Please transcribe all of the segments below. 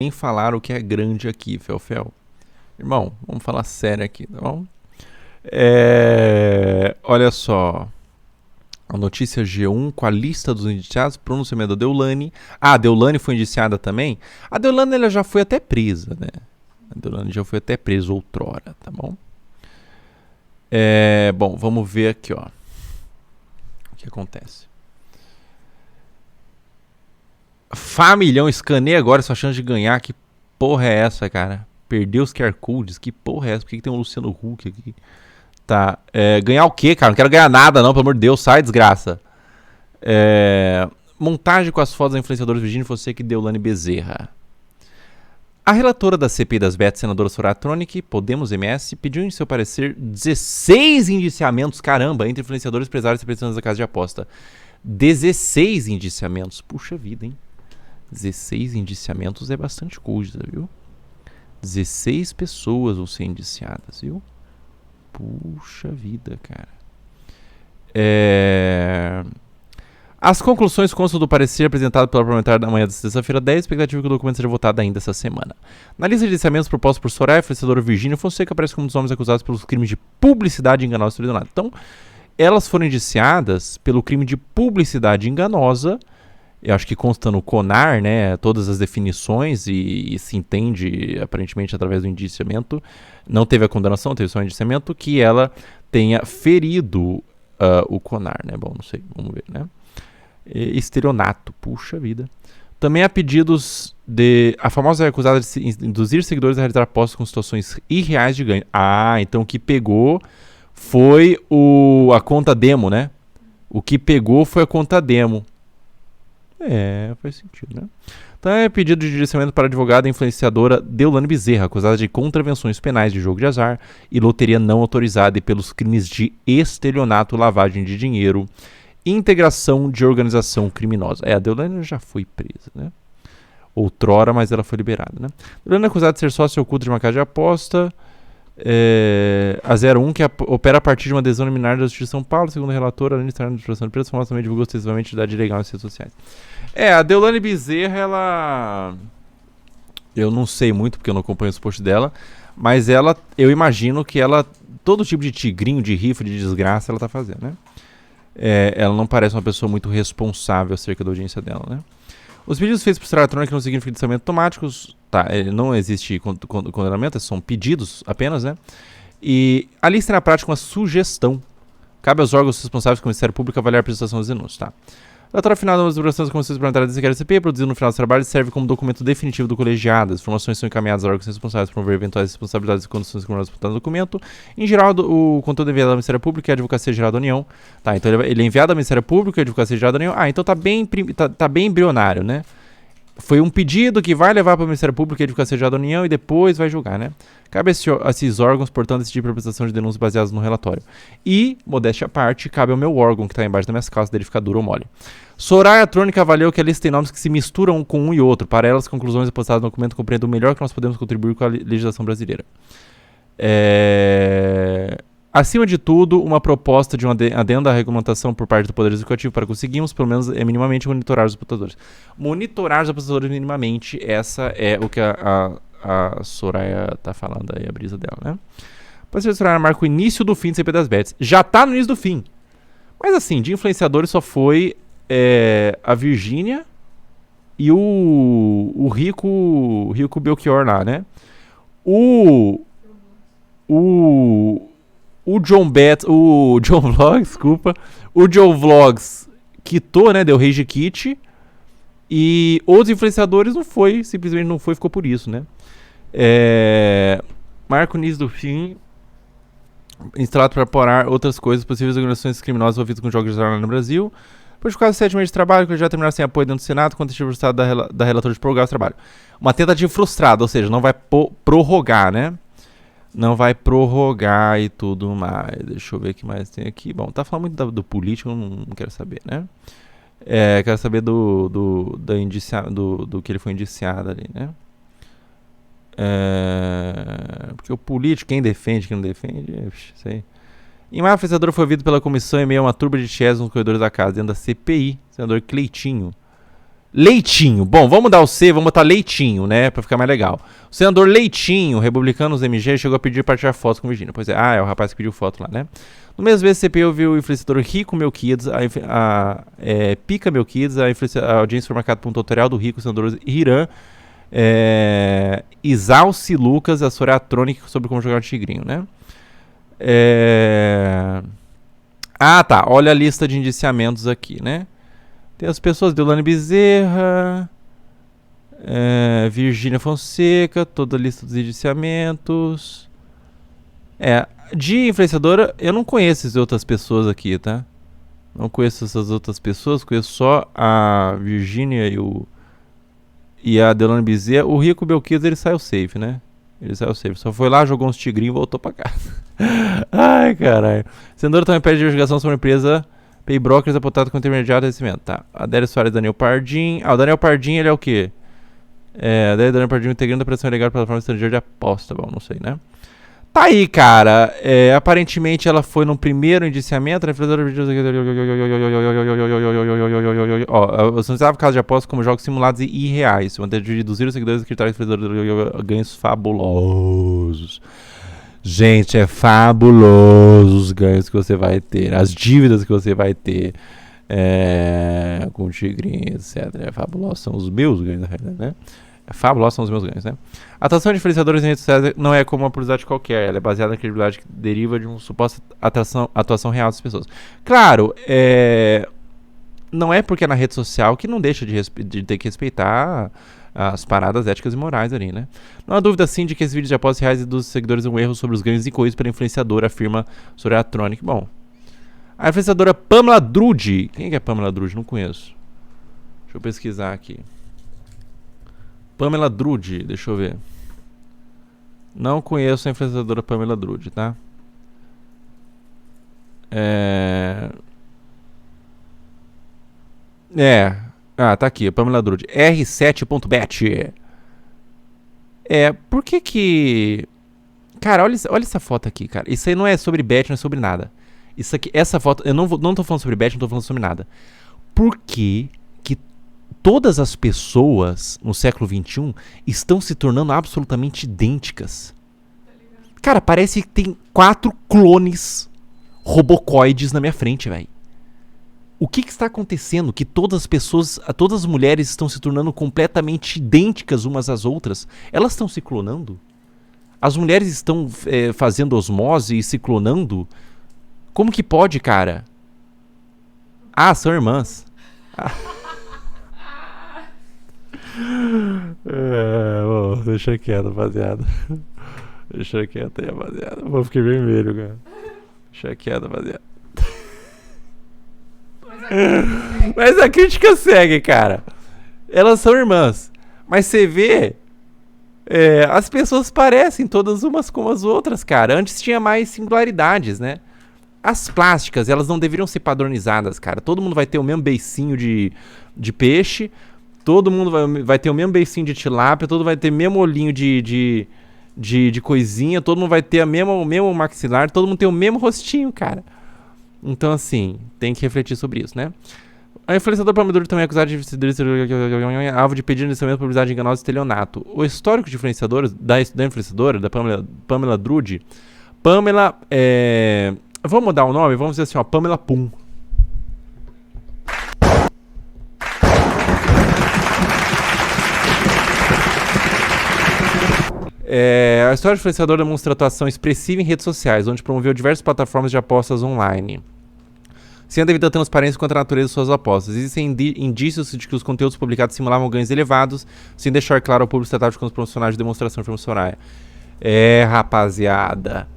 nem falar o que é grande aqui, Felfel. Irmão, vamos falar sério aqui, tá bom? Olha só. A notícia G1 com a lista dos indiciados, pronunciamento da Deolane. Ah, a Deolane foi indiciada também? A Deolane ela já foi até presa, né? A Deolane já foi até presa outrora, tá bom? Bom, vamos ver aqui, ó. O que acontece. Familhão, escaneia agora sua chance de ganhar. Que porra é essa, cara? Perdeu os QR Codes? Que porra é essa? Por que tem um Luciano Huck aqui? Tá. Ganhar o quê, cara? Não quero ganhar nada, não. Pelo amor de Deus, sai, desgraça. Montagem com as fotos da influenciadora Virginia Fonseca e Deolane Bezerra. A relatora da CPI das Bets, senadora Soraya Tronic, Podemos MS, pediu em seu parecer 16 indiciamentos, caramba, entre influenciadores, empresários e representantes da casa de aposta. 16 indiciamentos. Puxa vida, hein? 16 indiciamentos é bastante coisa, viu? 16 pessoas vão ser indiciadas, viu? Puxa vida, cara. As conclusões constam do parecer apresentado pela parlamentar da manhã da sexta-feira 10, expectativa que o documento seja votado ainda essa semana. Na lista de indiciamentos propostos por Soraya, a influenciadora Virginia Fonseca aparece como um dos homens acusados pelos crimes de publicidade enganosa e estelionato. Então, elas foram indiciadas pelo crime de publicidade enganosa. Eu acho que consta no CONAR, né, todas as definições e se entende, aparentemente, através do indiciamento. Não teve a condenação, teve só o indiciamento, que ela tenha ferido o CONAR, né? Bom, não sei, vamos ver, né? Estelionato, puxa vida. Também há pedidos de... A famosa é acusada de induzir seguidores a realizar apostas com situações irreais de ganho. Ah, então o que pegou foi a conta demo, né? O que pegou foi a conta demo. Faz sentido, né? Então é pedido de direcionamento para a advogada influenciadora Deolane Bezerra, acusada de contravenções penais de jogo de azar e loteria não autorizada e pelos crimes de estelionato, lavagem de dinheiro, integração de organização criminosa. A Deolane já foi presa, né? Outrora, mas ela foi liberada, né? Deolane é acusada de ser sócio oculto de uma casa de aposta. A 01, que opera a partir de uma adesão liminar da Justiça de São Paulo, segundo a relatora, além de estar na administração de preços, também divulgou extensivamente a atividade ilegal nas redes sociais. A Deolane Bezerra, ela... Eu não sei muito, porque eu não acompanho os posts dela, mas ela, eu imagino que ela, todo tipo de tigrinho, de rifa, de desgraça, ela tá fazendo, né? Ela não parece uma pessoa muito responsável acerca da audiência dela, né? Os pedidos feitos por Soraya Tronic não significam indiciamento automáticos, tá? Não existe condenamento, são pedidos apenas, né? E a lista é na prática uma sugestão. Cabe aos órgãos responsáveis do Ministério Público avaliar a apresentação dos denúncias, tá? O relatório final das deliberações das comissões parlamentares da CPI, produzido no final do trabalho, serve como documento definitivo do colegiado. As informações são encaminhadas aos órgãos responsáveis por promover eventuais responsabilidades e condições criminosas disputadas no documento. Em geral, o conteúdo é enviado ao Ministério Público e à Advocacia Geral da União. Tá, então ele é enviado ao Ministério Público e à Advocacia Geral da União. Então tá bem embrionário, né? Foi um pedido que vai levar para o Ministério Público e a Advocacia Geral da União e depois vai julgar, né? Cabe a esses órgãos, portanto, esse tipo de apresentação de denúncias baseadas no relatório. E, modéstia à parte, cabe ao meu órgão, que está embaixo das minhas calças, dele ficar duro ou mole. Soraya Tronic avaliou que a lista tem nomes que se misturam com um e outro. Para elas, as conclusões apostadas no documento compreendem o melhor que nós podemos contribuir com a legislação brasileira. Acima de tudo, uma proposta de um adendo à regulamentação por parte do Poder Executivo para conseguirmos, pelo menos, minimamente monitorar os apostadores. Monitorar os apostadores minimamente, essa é o que a Soraya tá falando aí, a brisa dela, né? Para ser Soraya marca o início do fim do CP das Bets. Já tá no início do fim. Mas assim, de influenciadores só foi a Virgínia e o Rico Belchior lá, né? O John Vlogs, desculpa. O John Vlogs quitou, né? Deu rage quit. E outros influenciadores simplesmente não foi, ficou por isso, né? Marco o início do fim. Instalado para apurar outras coisas, possíveis organizações criminosas envolvidas com jogos de azar no Brasil. Por causa do 7 meses de trabalho, que já terminaram sem apoio dentro do Senado, quando tentativa frustrada da relatora de prorrogar o trabalho. Uma tentativa frustrada, ou seja, não vai prorrogar, né? Não vai prorrogar e tudo mais. Deixa eu ver o que mais tem aqui. Bom, tá falando muito do político, eu não quero saber, né? Quero saber do que ele foi indiciado ali, né? Porque o político, quem defende, quem não defende, sei. Em maio, a influenciadora foi ouvido pela comissão em meio a uma turba de chés nos corredores da casa, dentro da CPI, senador Cleitinho. Leitinho. Bom, vamos dar o C, vamos botar Leitinho, né? Pra ficar mais legal. O senador Leitinho, republicano dos MG, chegou a pedir para tirar fotos com Virgínia. Pois é, é o rapaz que pediu foto lá, né? No mesmo mês, CPI ouviu o influenciador Rico Melquides, Pica Melquides, a audiência foi marcada por um tutorial do Rico, o senador Irã, Isalci Lucas, a Soratronic sobre como jogar o Tigrinho, né? Tá, olha a lista de indiciamentos aqui, né? Tem as pessoas, Deolane Bezerra, Virgínia Fonseca, toda a lista dos indiciamentos. De influenciadora, eu não conheço essas outras pessoas aqui, tá? Não conheço essas outras pessoas, conheço só a Virgínia e a Deolane Bezerra. O Rico Belquias, ele saiu safe, né? Ele saiu safe. Só foi lá, jogou uns tigrinhos e voltou pra casa. Ai, caralho. Senador também pede investigação sobre a empresa Paybrokers apontado com intermediário de vencimento. Tá. Adélio Soares e Daniel Pardim. O Daniel Pardim, ele é o quê? Daniel Pardim, integrante da operação ilegal pela plataforma estrangeira de aposta. Bom, não sei, né? Tá aí, cara. Aparentemente ela foi no primeiro indiciamento. A você usava casos de aposta como jogos simulados e irreais. Manter de reduzir os seguidores que ganhos fabulosos. Gente, é fabuloso os ganhos que você vai ter, as dívidas que você vai ter com o Tigrinho, etc. É fabuloso, são os meus ganhos, na realidade, né? Fabulosos são os meus ganhos, né? A atuação de influenciadores em redes sociais não é como uma publicidade qualquer, ela é baseada na credibilidade que deriva de uma suposta atuação real das pessoas. Claro, não é porque é na rede social que não deixa de ter que respeitar as paradas éticas e morais ali, né? Não há dúvida, sim, de que esses vídeos de apostas reais dos seguidores um erro sobre os ganhos incorridos pela influenciadora, afirma Soratronic. Bom, a influenciadora Pamela Drude. Quem é a Pamela Drude? Não conheço. Deixa eu pesquisar aqui. Pamela Drude, deixa eu ver. Não conheço a influenciadora Pamela Drude, tá? Tá aqui, Pamela Drude. R7.bet. Por que... Cara, olha essa foto aqui, cara. Isso aí não é sobre bet, não é sobre nada. Isso aqui, essa foto... Eu não tô falando sobre bet, não tô falando sobre nada. Por que todas as pessoas no século XXI estão se tornando absolutamente idênticas? Cara, parece que tem 4 clones robocoides na minha frente, velho. O que está acontecendo? Que todas as mulheres estão se tornando completamente idênticas umas às outras? Elas estão se clonando? As mulheres estão fazendo osmose e se clonando? Como que pode, cara? São irmãs. Deixa quieto, rapaziada. Deixa quieto aí, rapaziada. Vou ficar vermelho, cara. Deixa quieto, rapaziada. Mas a crítica segue, cara. Elas são irmãs. Mas você vê... as pessoas parecem todas umas com as outras, cara. Antes tinha mais singularidades, né? As plásticas, elas não deveriam ser padronizadas, cara. Todo mundo vai ter o mesmo beicinho de peixe. Todo mundo vai ter o mesmo beicinho de tilápia. Todo mundo vai ter o mesmo olhinho de coisinha. Todo mundo vai ter o mesmo maxilar. Todo mundo tem o mesmo rostinho, cara. Então, assim, tem que refletir sobre isso, né? A influenciadora Pamela também é acusada de ser alvo de pedido de licenciamento por publicidade enganosa e estelionato. O histórico de influenciadores, da influenciadora, da Pamela Drude, vamos mudar o nome? Vamos dizer assim, Pamela Pum. A história do influenciador demonstra atuação expressiva em redes sociais, onde promoveu diversas plataformas de apostas online, sem a devida transparência quanto à natureza de suas apostas. Existem indícios de que os conteúdos publicados simulavam ganhos elevados, sem deixar claro ao público tratar com os profissionais de demonstração de Soraya. Rapaziada,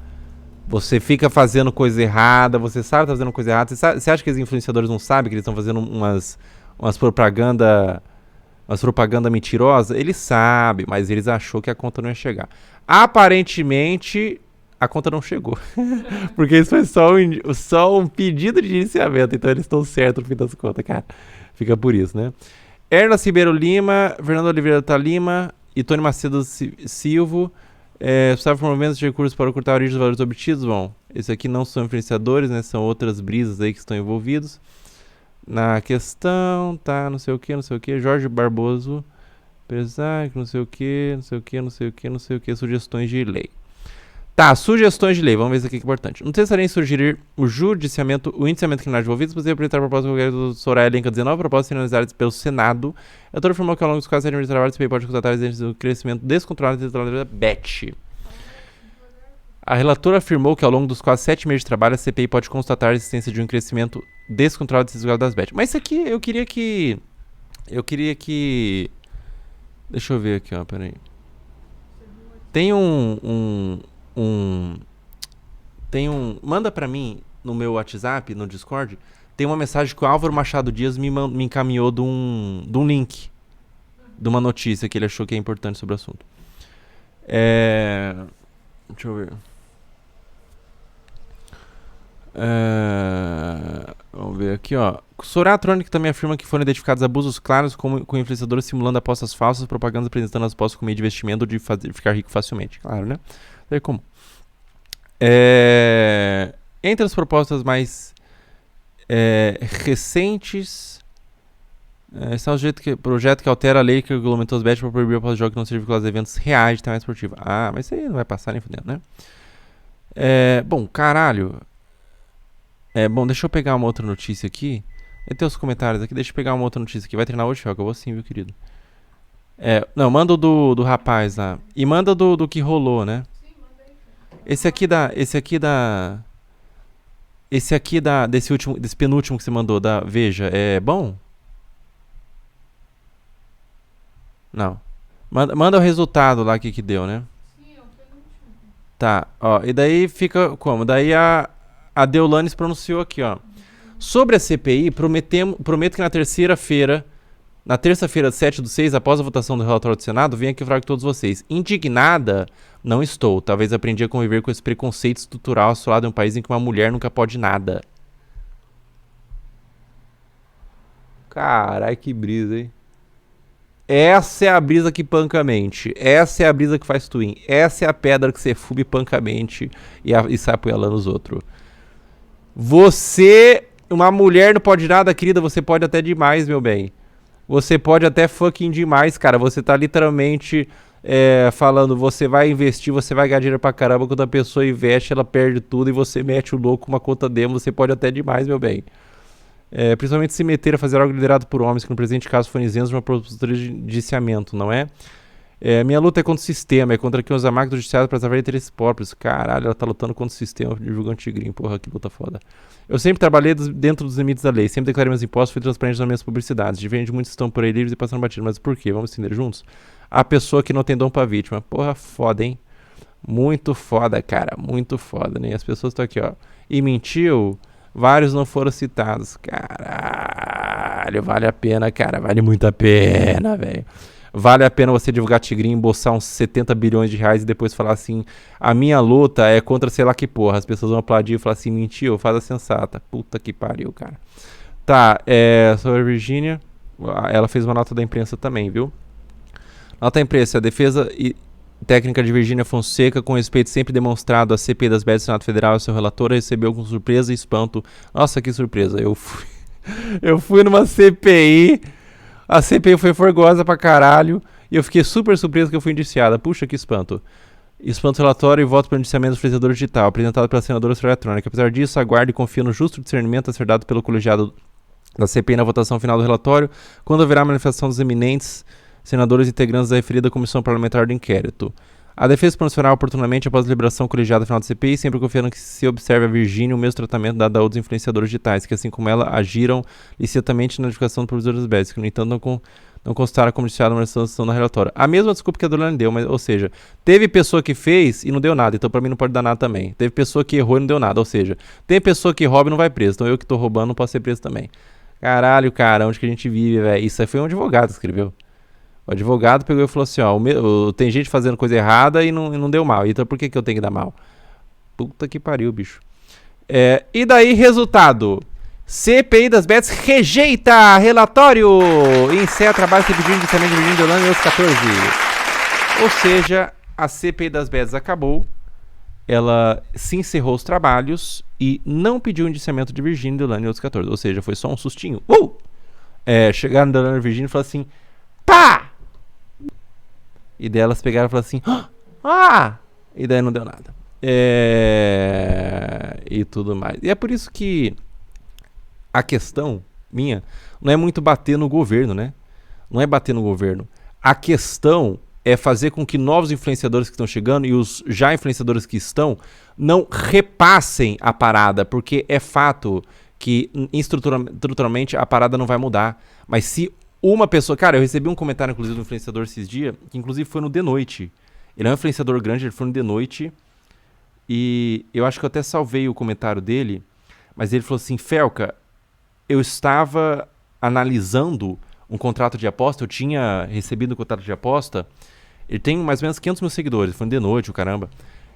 você fica fazendo coisa errada, você sabe que tá fazendo coisa errada, você acha que os influenciadores não sabem que eles estão fazendo umas propaganda mentirosa? Eles sabem, mas eles achou que a conta não ia chegar. Aparentemente, a conta não chegou. Porque isso foi só um pedido de iniciamento. Então eles estão certos no fim das contas, cara. Fica por isso, né? Erna Ribeiro Lima, Fernando Oliveira Lima e Tony Macedo Silvo estavam promovendo de recursos para ocultar a origem dos valores obtidos. Bom, esses aqui não são influenciadores, né? São outras brisas aí que estão envolvidos. na questão, tá, não sei o que, Jorge Barboso, apesar que não sei o que, sugestões de lei. Tá, sugestões de lei, vamos ver isso aqui que é importante. Não necessariamente sugerir o judiciamento, o indiciamento criminal envolvido, mas apresentar a proposta do governo do Soraya elenca 19 propostas finalizadas pelo Senado. A autor afirmou que ao longo dos 4 anos de trabalho, o CPI pode constatar o crescimento descontrolado da BET. A relatora afirmou que ao longo dos quase 7 meses de trabalho, a CPI pode constatar a existência de um crescimento descontrolado das BET. Mas isso aqui, eu queria que... Deixa eu ver aqui, ó, peraí. Tem manda pra mim no meu WhatsApp, no Discord, tem uma mensagem que o Álvaro Machado Dias me encaminhou de um link, de uma notícia que ele achou que é importante sobre o assunto. Deixa eu ver. Vamos ver aqui, ó. Soratronic também afirma que foram identificados abusos claros com influenciadores simulando apostas falsas, propagandas apresentando as apostas como meio de investimento ou de ficar rico facilmente. Claro, né? É comum. Entre as propostas mais recentes está o projeto que altera a lei que regulamentou os bets para proibir após jogos que não sejam vinculados a eventos reais de tamanho esportivo. Ah, mas isso aí não vai passar nem fudendo, né? Bom, caralho. Bom, deixa eu pegar uma outra notícia aqui. Tem os comentários aqui, deixa eu pegar uma outra notícia aqui. Vai treinar hoje, Felga? Eu vou sim, viu, querido? Não, manda o do rapaz lá. E manda do que rolou, né? Sim, manda aí. Desse penúltimo que você mandou, da Veja, é bom? Não. Manda o resultado lá que deu, né? Sim, é o penúltimo. Tá, ó, e daí fica como? Daí a Deolane se pronunciou aqui, ó. Sobre a CPI, prometo que na terça-feira, 7/6, após a votação do relatório do Senado, venho aqui falar com todos vocês. Indignada, não estou. Talvez aprendi a conviver com esse preconceito estrutural assolado em um país em que uma mulher nunca pode nada. Carai, que brisa, hein? Essa é a brisa que panca a mente. Essa é a brisa que faz twin. Essa é a pedra que você fume e panca a mente e sai apoiando os outros. Você, uma mulher não pode nada, querida. Você pode até demais, meu bem. Você pode até fucking demais, cara. Você tá literalmente falando, você vai investir, você vai ganhar dinheiro pra caramba. Quando a pessoa investe, ela perde tudo e você mete o louco com uma conta demo. Você pode até demais, meu bem. Principalmente se meter a fazer algo liderado por homens, que no presente caso foram isentos de uma postura de indiciamento, não é? Minha luta é contra o sistema, é contra quem usa a máquina do judiciário para travar interesses próprios. Caralho, ela tá lutando contra o sistema, divulgando tigrinho, porra, que luta foda. Eu sempre trabalhei dentro dos limites da lei, sempre declarei meus impostos, fui transparente nas minhas publicidades. Diferente de muitos que estão por aí livres e passando batido, mas por quê? Vamos entender juntos? A pessoa que não tem dom pra vítima. Porra, foda, hein? Muito foda, cara, muito foda, né? As pessoas estão aqui, ó. E mentiu... Vários não foram citados. Caralho, vale a pena, cara. Vale muito a pena, velho. Vale a pena você divulgar tigrinho, embolsar uns 70 bilhões de reais e depois falar assim, a minha luta é contra sei lá que porra. As pessoas vão aplaudir e falar assim, mentiu, faz a sensata. Puta que pariu, cara. Tá, sobre a Virgínia, ela fez uma nota da imprensa também, viu? Nota da imprensa, a defesa técnica de Virgínia Fonseca, com respeito sempre demonstrado à CPI das BETs do Senado Federal e seu relator, recebeu com surpresa e espanto. Nossa, que surpresa. Eu fui numa CPI, a CPI foi forgosa pra caralho, e eu fiquei super surpreso que eu fui indiciada. Puxa, que espanto. Espanto relatório e voto para o indiciamento do influenciador digital, apresentado pela senadora Soraya Tronic. Apesar disso, aguardo e confio no justo discernimento a ser dado pelo colegiado da CPI na votação final do relatório, quando haverá manifestação dos eminentes senadores integrantes da referida comissão parlamentar do inquérito. A defesa pronunciará oportunamente após a deliberação colegiada final do CPI, sempre confiando que se observe a Virgínia o mesmo tratamento dado a outros influenciadores digitais, que assim como ela, agiram licitamente na notificação do provisor das BETs, que no entanto não constaram como indiciado uma manifestação na relatória. A mesma desculpa que a Dorlane deu, mas, ou seja, teve pessoa que fez e não deu nada, então pra mim não pode dar nada também. Teve pessoa que errou e não deu nada, ou seja, tem pessoa que rouba e não vai preso, então eu que tô roubando não posso ser preso também. Caralho, cara, onde que a gente vive, velho? Isso aí foi um advogado que escreveu. O advogado pegou e falou assim, ó, tem gente fazendo coisa errada e não deu mal, então por que eu tenho que dar mal? Puta que pariu, bicho. E daí, resultado. CPI das BETs rejeita relatório e encerra trabalho que pediu indiciamento de Virgínia Deolane e outros 14. Ou seja, a CPI das BETs acabou ela se encerrou os trabalhos e não pediu o indiciamento de Virgínia, Deolane e outros 14. Ou seja, foi só um sustinho. Chegaram Deolane e Virgínia e falaram assim, pá! E daí elas pegaram e falaram assim, e daí não deu nada. E tudo mais. E é por isso que a questão minha não é muito bater no governo, né? Não é bater no governo. A questão é fazer com que novos influenciadores que estão chegando e os já influenciadores que estão não repassem a parada, porque é fato que estruturalmente a parada não vai mudar. Mas se uma pessoa... Cara, eu recebi um comentário, inclusive, do influenciador esses dias, que inclusive foi no The Noite. Ele é um influenciador grande, ele foi no The Noite, e eu acho que eu até salvei o comentário dele, mas ele falou assim, Felca, eu estava analisando um contrato de aposta, eu tinha recebido um contrato de aposta, ele tem mais ou menos 500 mil seguidores, foi de noite, o caramba,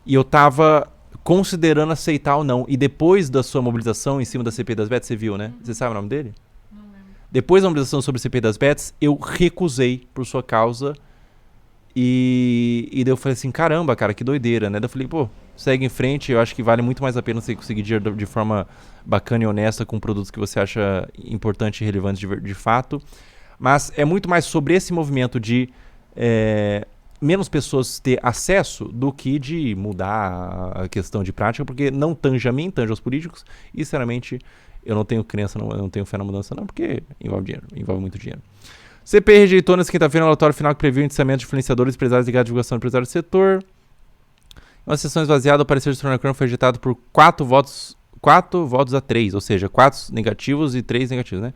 e eu tava considerando aceitar ou não, e depois da sua mobilização em cima da CPI das Bets, você viu, né? Você sabe o nome dele? Não lembro. Depois da mobilização sobre a CPI das Bets, eu recusei por sua causa, e daí eu falei assim, caramba, cara, que doideira, né? Daí eu falei, pô, segue em frente, eu acho que vale muito mais a pena você conseguir dinheiro de forma bacana e honesta com produtos que você acha importante e relevante de fato. Mas é muito mais sobre esse movimento de menos pessoas ter acesso do que de mudar a questão de prática, porque não tange a mim, tange aos políticos, e sinceramente eu não tenho crença, eu não tenho fé na mudança não, porque envolve dinheiro, envolve muito dinheiro. CPI rejeitou nessa quinta-feira o relatório final que previu o indiciamento de influenciadores e empresários ligados à divulgação do empresário do setor. Em uma sessão esvaziada, o parecer de Turner Crown foi rejeitado por 4 votos a 3, ou seja, 4 negativos e 3 negativos, né?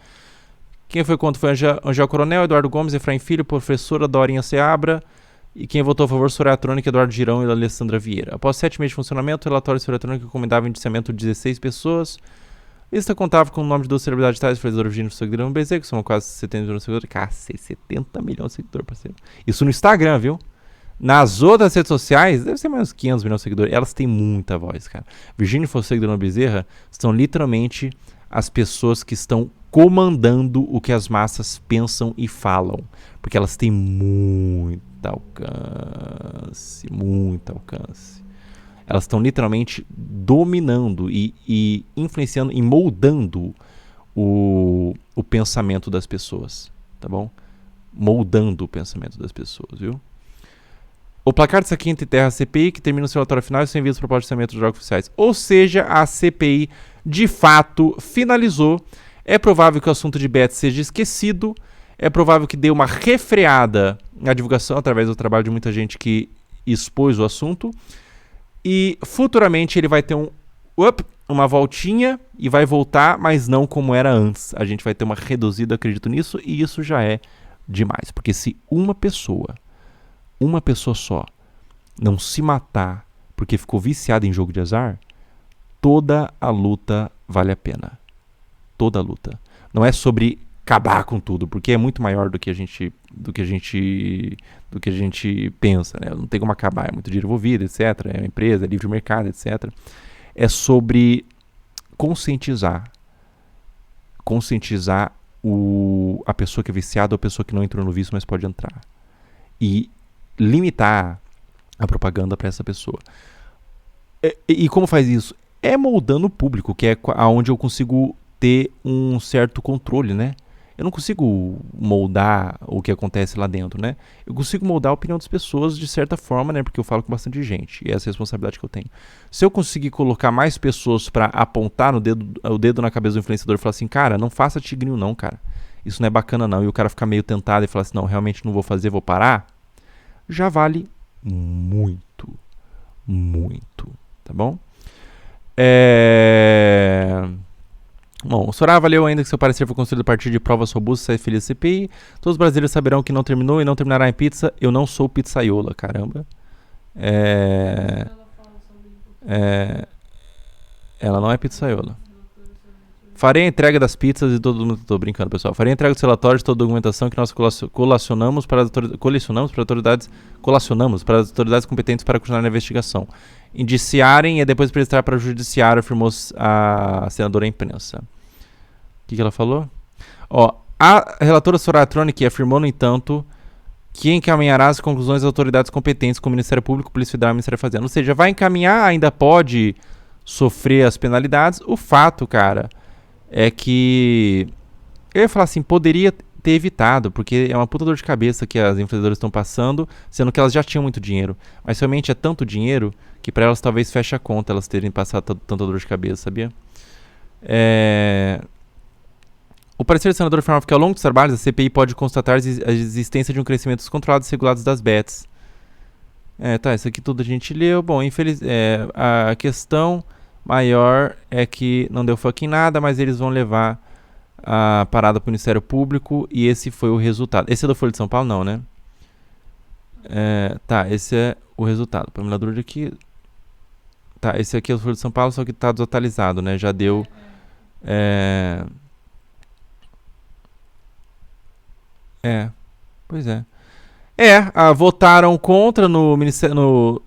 Quem foi contra foi Angel Coronel, Eduardo Gomes, Efraim Filho, professora Dorinha Seabra, e quem votou a favor, Soraya Tronic, Eduardo Girão e Alessandra Vieira. Após 7 meses de funcionamento, o relatório de Soraya Tronic recomendava o indiciamento de 16 pessoas. Lista contava com o nome de 2 celebridades tais, Fredor Virgínio e Guilherme Bezerra, que são quase 70 milhões de seguidores. Cacete, 70 milhões de seguidores, parceiro. Isso no Instagram, viu? Nas outras redes sociais, deve ser mais uns 500 milhões de seguidores. Elas têm muita voz, cara. Virgínio Fonseca e Dona Bezerra são literalmente as pessoas que estão comandando o que as massas pensam e falam. Porque elas têm muito alcance. Elas estão literalmente dominando e influenciando e moldando o pensamento das pessoas, tá bom? Moldando o pensamento das pessoas, viu? O placar dessa quinta e terra CPI, que termina o seu relatório final e sem envio dos propostas de orçamento dos órgãos oficiais. Ou seja, a CPI de fato finalizou. É provável que o assunto de Bets seja esquecido. É provável que dê uma refreada na divulgação através do trabalho de muita gente que expôs o assunto. E futuramente ele vai ter uma voltinha e vai voltar, mas não como era antes. A gente vai ter uma reduzida, acredito nisso, e isso já é demais. Porque se uma pessoa só, não se matar porque ficou viciada em jogo de azar, toda a luta vale a pena. Toda a luta. Não é sobre acabar com tudo, porque é muito maior do que a gente pensa, né? Não tem como acabar, é muito dinheiro envolvido, etc. É uma empresa, é livre mercado, etc. É sobre conscientizar a pessoa que é viciada ou a pessoa que não entrou no vício, mas pode entrar. E limitar a propaganda para essa pessoa. E como faz isso? É moldando o público, que é onde eu consigo ter um certo controle, né? Eu não consigo moldar o que acontece lá dentro, né? Eu consigo moldar a opinião das pessoas de certa forma, né? Porque eu falo com bastante gente. E essa é a responsabilidade que eu tenho. Se eu conseguir colocar mais pessoas para apontar o dedo na cabeça do influenciador e falar assim, cara, não faça tigrinho não, cara. Isso não é bacana não. E o cara ficar meio tentado e falar assim, não, realmente não vou fazer, vou parar. Já vale muito. Tá bom? Bom, o Soraya avaliou ainda que seu parecer foi construído a partir de provas robustas e sai feliz CPI. Todos os brasileiros saberão que não terminou e não terminará em pizza. Eu não sou pizzaiola, caramba. Ela não é pizzaiola. Farei a entrega das pizzas e todo mundo... Tô brincando, pessoal. Farei a entrega dos relatórios de toda a documentação que nós colacionamos para as autoridades competentes para continuar na investigação. Indiciarem e depois apresentar para o judiciário, afirmou a senadora à imprensa. O que ela falou? A relatora Soraya Tronic afirmou, no entanto, que encaminhará as conclusões das autoridades competentes com o Ministério Público, Polícia Federal e Ministério da Fazenda. Ou seja, vai encaminhar, ainda pode sofrer as penalidades. O fato, cara, é que eu ia falar assim, poderia ter evitado, porque é uma puta dor de cabeça que as influenciadoras estão passando, sendo que elas já tinham muito dinheiro. Mas realmente é tanto dinheiro que pra elas talvez feche a conta elas terem passado tanta dor de cabeça, sabia? O parecer do senador afirmava que ao longo dos trabalhos a CPI pode constatar a existência de um crescimento descontrolado dos regulados das bets. Tá, isso aqui tudo a gente leu. Bom, a questão maior é que não deu fuck em nada, mas eles vão levar a parada pro Ministério Público e esse foi o resultado. Esse é do Folha de São Paulo, não, né? Tá, esse é o resultado. Pamela Drude aqui. Tá, esse aqui é do Folha de São Paulo, só que tá desatualizado, né? Já deu. Pois é. Votaram contra no Ministério.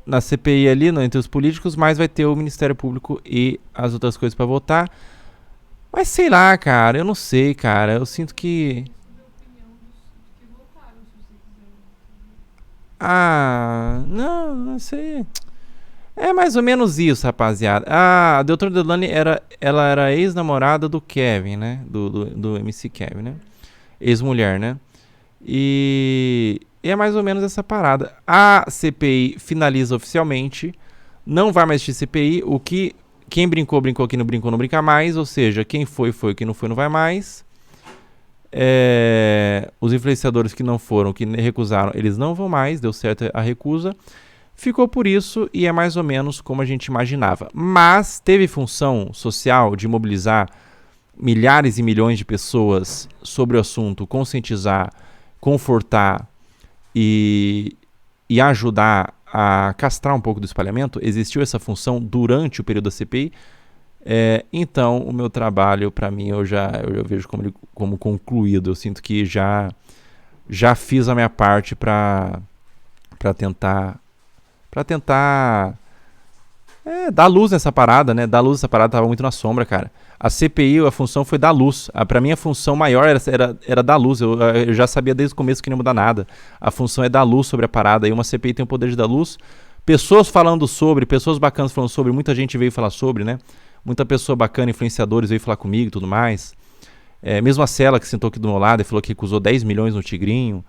Na CPI ali, entre os políticos, mas vai ter o Ministério Público e as outras coisas pra votar. Mas sei lá, cara, eu não sei, cara. Eu sinto que. Não sei. É mais ou menos isso, rapaziada. A doutora Delaney ela era ex-namorada do Kevin, né? Do MC Kevin, né? Ex-mulher, né? E é mais ou menos essa parada. A CPI finaliza oficialmente. Não vai mais ter CPI. Quem brincou, brincou. Quem não brincou, não brinca mais. Ou seja, quem foi, quem não foi, não vai mais. Os influenciadores que não foram, que recusaram, eles não vão mais. Deu certo a recusa. Ficou por isso e é mais ou menos como a gente imaginava. Mas teve função social de mobilizar milhares e milhões de pessoas sobre o assunto, conscientizar, confortar e ajudar a castrar um pouco do espalhamento. Existiu essa função durante o período da CPI. Então, o meu trabalho, para mim, eu vejo como concluído. Eu sinto que já fiz a minha parte para tentar dar luz nessa parada, né? Dar luz nessa parada tava muito na sombra, cara. A CPI, a função foi dar luz. Pra mim, a função maior era dar luz. Eu já sabia desde o começo que não ia mudar nada. A função é dar luz sobre a parada. E uma CPI tem o poder de dar luz. Pessoas falando sobre, pessoas bacanas falando sobre. Muita gente veio falar sobre, né? Muita pessoa bacana, influenciadores, veio falar comigo e tudo mais. Mesmo a Cela, que sentou aqui do meu lado e falou que recusou 10 milhões no Tigrinho.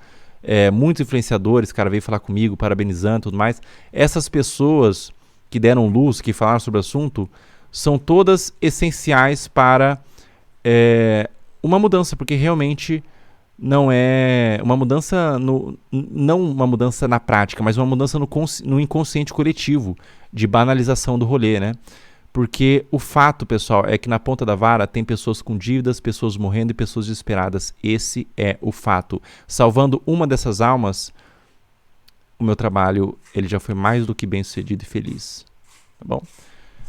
Muitos influenciadores, cara, veio falar comigo, parabenizando e tudo mais. Essas pessoas que deram luz, que falaram sobre o assunto, são todas essenciais para uma mudança, porque realmente não é uma mudança, não uma mudança na prática, mas uma mudança no inconsciente coletivo, de banalização do rolê, né? Porque o fato, pessoal, é que na ponta da vara tem pessoas com dívidas, pessoas morrendo e pessoas desesperadas. Esse é o fato. Salvando uma dessas almas, o meu trabalho ele já foi mais do que bem sucedido e feliz. Tá bom?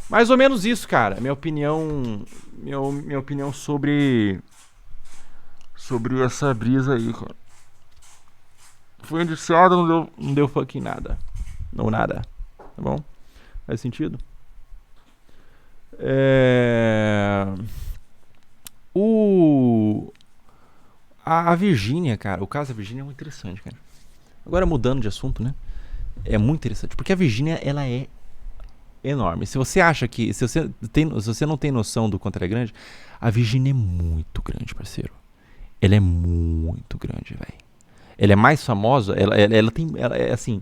Mais ou menos isso, cara. Minha opinião sobre essa brisa aí, cara. Foi indiciado, não deu fucking nada. Não nada. Tá bom? Faz sentido? A Virgínia, cara. O caso da Virgínia é muito interessante, cara. Agora mudando de assunto, né? É muito interessante. Porque a Virgínia, ela é enorme. Se você acha que... Se você não tem noção do quanto ela é grande, a Virgínia é muito grande, parceiro. Ela é muito grande, velho. Ela é mais famosa. Ela é assim...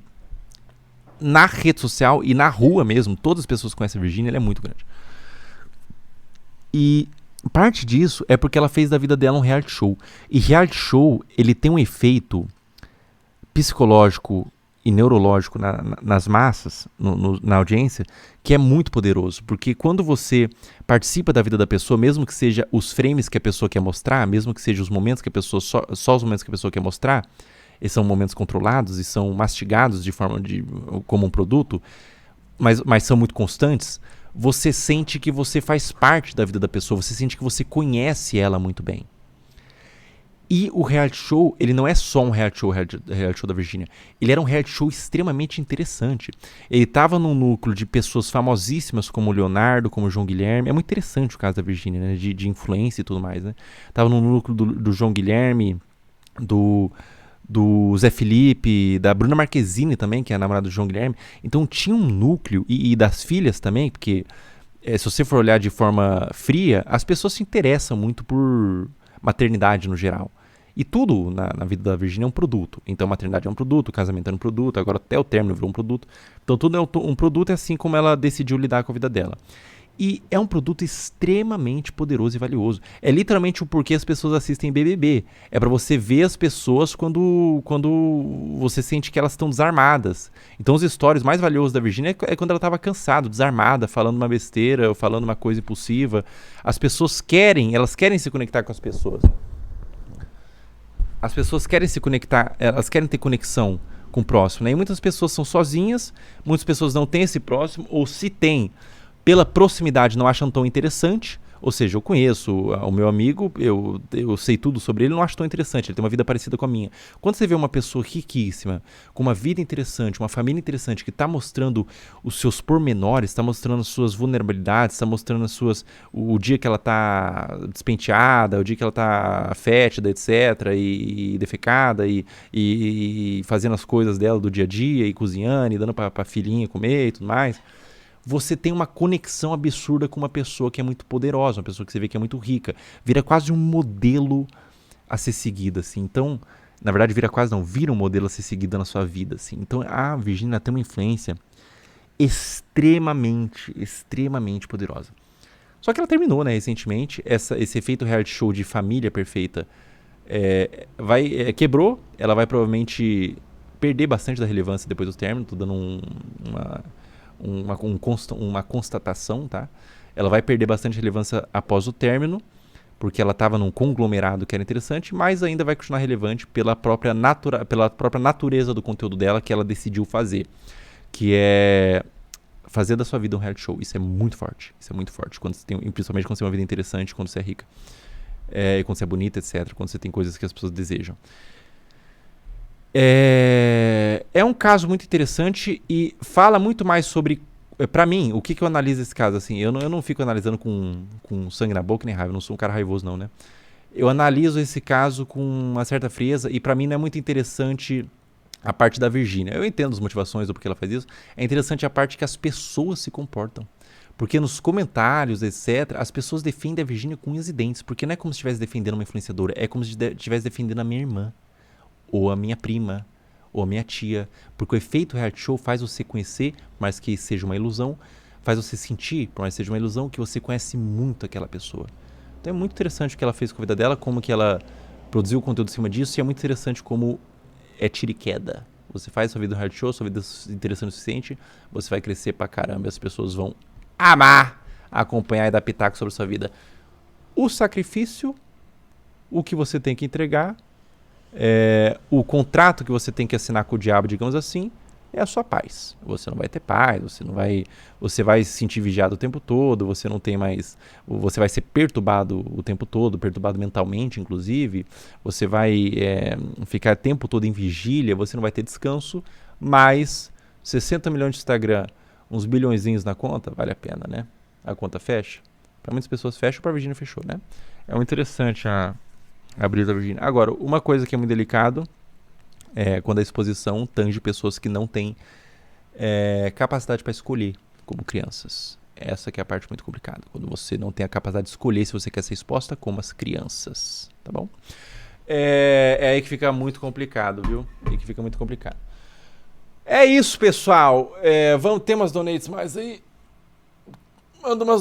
Na rede social e na rua mesmo, todas as pessoas conhecem a Virgínia, ela é muito grande. E parte disso é porque ela fez da vida dela um reality show. E reality show, ele tem um efeito psicológico e neurológico nas massas, na audiência, que é muito poderoso. Porque quando você participa da vida da pessoa, mesmo que seja os frames que a pessoa quer mostrar, mesmo que seja os momentos que a pessoa, só os momentos que a pessoa quer mostrar, esses são momentos controlados e são mastigados de forma como um produto, mas são muito constantes, você sente que você faz parte da vida da pessoa, você sente que você conhece ela muito bem. E o reality show, ele não é só um reality show da Virgínia. Ele era um reality show extremamente interessante. Ele estava num núcleo de pessoas famosíssimas como o Leonardo, como o João Guilherme. É muito interessante o caso da Virgínia, né? De influência e tudo mais, né? Tava no núcleo do João Guilherme, do do Zé Felipe, da Bruna Marquezine também, que é a namorada do João Guilherme. Então tinha um núcleo, e das filhas também, porque se você for olhar de forma fria, as pessoas se interessam muito por maternidade no geral. E tudo na vida da Virgínia é um produto. Então, maternidade é um produto, casamento é um produto, agora até o término virou um produto. Então, tudo é um produto, é assim como ela decidiu lidar com a vida dela. E é um produto extremamente poderoso e valioso. É literalmente o porquê as pessoas assistem BBB. É pra você ver as pessoas quando você sente que elas estão desarmadas. Então, os stories mais valiosos da Virgínia é quando ela estava cansada, desarmada, falando uma besteira, ou falando uma coisa impulsiva. As pessoas elas querem se conectar com as pessoas. As pessoas querem se conectar, elas querem ter conexão com o próximo, né? E muitas pessoas são sozinhas, muitas pessoas não têm esse próximo, ou se tem, pela proximidade não acham tão interessante. Ou seja, eu conheço o meu amigo, eu sei tudo sobre ele, não acho tão interessante, ele tem uma vida parecida com a minha. Quando você vê uma pessoa riquíssima, com uma vida interessante, uma família interessante, que está mostrando os seus pormenores, está mostrando as suas vulnerabilidades, está mostrando o dia que ela está despenteada, o dia que ela está fétida, etc., e defecada, e fazendo as coisas dela do dia a dia, e cozinhando, e dando para a filhinha comer e tudo mais, você tem uma conexão absurda com uma pessoa que é muito poderosa, uma pessoa que você vê que é muito rica. Vira quase um modelo a ser seguido, assim. Então, na verdade, vira um modelo a ser seguido na sua vida, assim. Então, a Virgínia tem uma influência extremamente, extremamente poderosa. Só que ela terminou, né, recentemente. Esse efeito reality show de família perfeita quebrou. Ela vai provavelmente perder bastante da relevância depois do término. Tô dando uma constatação, tá? Ela vai perder bastante relevância após o término, porque ela estava num conglomerado que era interessante, mas ainda vai continuar relevante pela própria natureza do conteúdo dela, que ela decidiu fazer, que é fazer da sua vida um reality show. Isso é muito forte, principalmente quando você tem uma vida interessante, quando você é rica, e quando você é bonita, etc., quando você tem coisas que as pessoas desejam. É um caso muito interessante e fala muito mais sobre, pra mim, o que eu analiso esse caso, assim, eu não fico analisando com sangue na boca nem raiva, eu não sou um cara raivoso não, né? Eu analiso esse caso com uma certa frieza e pra mim não é muito interessante a parte da Virgínia. Eu entendo as motivações do porquê ela faz isso, é interessante a parte que as pessoas se comportam. Porque nos comentários, etc., as pessoas defendem a Virgínia com unhas e dentes, porque não é como se estivesse defendendo uma influenciadora, é como se estivesse defendendo a minha irmã, ou a minha prima, ou a minha tia, porque o efeito reality show faz você conhecer, por mais que seja uma ilusão, faz você sentir, por mais que seja uma ilusão, que você conhece muito aquela pessoa. Então é muito interessante o que ela fez com a vida dela, como que ela produziu o conteúdo em cima disso, e é muito interessante como é tiro e queda. Você faz sua vida no reality show, sua vida é interessante o suficiente, você vai crescer pra caramba, e as pessoas vão amar acompanhar e dar pitaco sobre a sua vida. O sacrifício, o que você tem que entregar, o contrato que você tem que assinar com o diabo, digamos assim, é a sua paz. Você não vai ter paz, você vai se sentir vigiado o tempo todo, você vai ser perturbado o tempo todo, perturbado mentalmente, inclusive, você vai ficar o tempo todo em vigília, você não vai ter descanso, mas 60 milhões de Instagram, uns bilhõezinhos na conta, vale a pena, né? A conta fecha. Para muitas pessoas fecha, para a Virgínia fechou, né? É muito interessante a brisa da Virgínia. Agora, uma coisa que é muito delicado é quando a exposição tange pessoas que não têm capacidade para escolher como crianças. Essa que é a parte muito complicada. Quando você não tem a capacidade de escolher se você quer ser exposta como as crianças, tá bom? É aí que fica muito complicado, viu? É aí que fica muito complicado. É isso, pessoal. Vamos ter umas donates mais aí? Manda umas